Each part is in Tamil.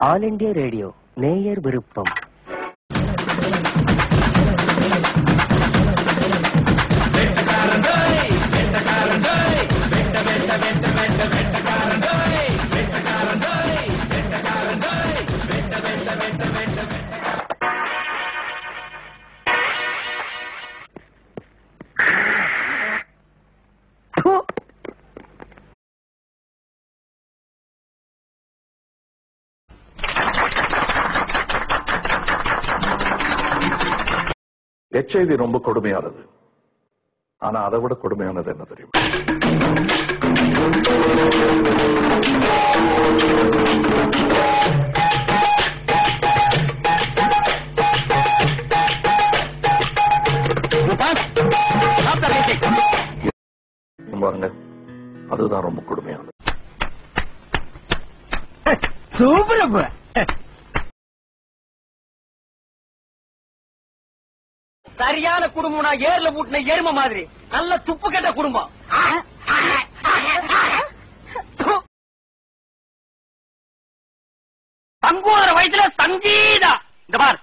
ஆல் இண்டியா ரேடியோ நேயர் விருப்பம். HIV ரொம்ப கொடுமையானது. ஆனா அதை விட கொடுமையானது என்ன தெரியும்? பாருங்க, அதுதான் ரொம்ப கொடுமையானது. சூப்பர். சரியான குடும்பம்னா ஏர்ல பூட்டின எருமை மாதிரி நல்ல துப்பு கெட்ட குடும்பம். சங்கூதர வயசுல சங்கீதா. இந்த பார்,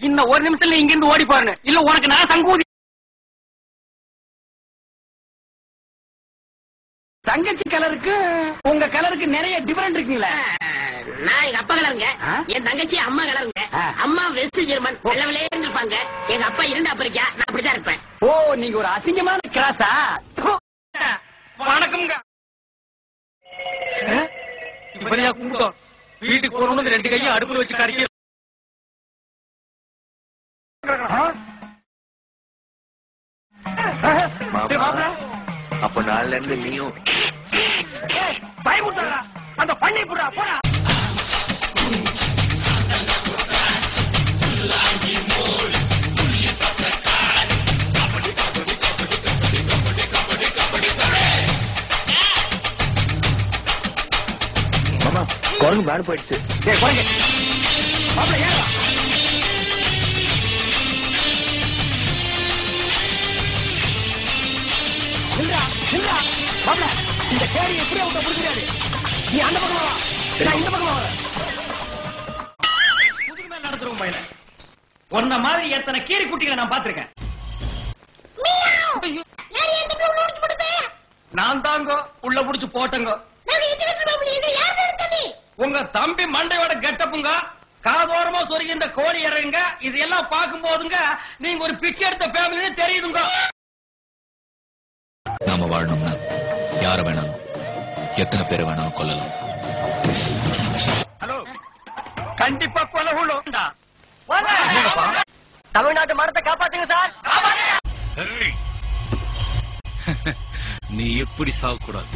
இன்னும் ஒரு நிமிஷத்துல இங்க இருந்து ஓடி போறேன்னு இல்ல உனக்கு நான் சங்கூதி. தங்கச்சி கலருக்கு உங்க கலருக்கு நிறைய டிஃபரெண்ட் இருக்குங்களா? நான் எங்க அப்பா கலருங்க, என் தங்கச்சி அம்மா கலருங்க. அம்மா வெஸ்ட் ஜெர்மன் வெள்ளவிலே இருப்பாங்க. எங்க அப்பா இரண்டு ஆப்பிரிக்கா, நான் அப்படிதான் இருப்பேன். ஓ, நீங்க ஒரு அசிங்கமான கிராஸா? வணக்கம்ங்க. இப்படியா கூட்டம் வீட்டுக்கு போறோம்னு ரெண்டு கையும் அடுப்புல வச்சு கறிக்க. அப்ப நாள்ல இருந்து நீயும் பயமுட்டா அந்த பண்ணை புடா போடா. மாமா, குரங்கு மேல போயிடுச்சு. இந்த கேரி எப்படி அவங்க புரிஞ்சாரு? நீ அந்த பக்கம் வா, நான் இந்த பக்கம் வரேன். புதுக்கு மேல நடத்துறோம் பையன. உன்ன மாதிரி எத்தனை கீரி குட்டிகளை நான் பாத்திருக்கேன். நான் தாங்க உள்ள புடிச்சு போட்டங்க. உங்க தம்பி மண்டையோட கெட்டப்புங்க, காதோரமா சொருகி இந்த கோழி இறங்குங்க. இது எல்லாம் பார்க்கும் போதுங்க நீங்க ஒரு பிச்சை எடுத்த ஃபேமிலி தெரியுதுங்க. நாம வாழணும்னா யார வேணாலும் எத்தனை பேரை வேணாலும் கொல்லலாம். ஹலோ, கண்டிப்பா கொலை உண்டா? தமிழ்நாட்டு மரத்தை காப்பாத்துங்க சார். நீ எப்படி சாகக்கூடாது.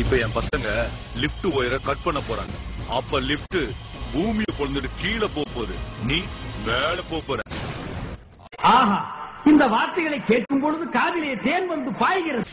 இப்ப என் பசங்க லிப்ட் ஒயரை கட் பண்ண போறாங்க. அப்ப லிப்ட் பூமியை பொழுதுட்டு கீழே போகுது, நீ மேல போற. ஆஹா, இந்த வார்த்தைகளை கேட்கும் பொழுது காதிலே தேன் வந்து பாய்கிறது.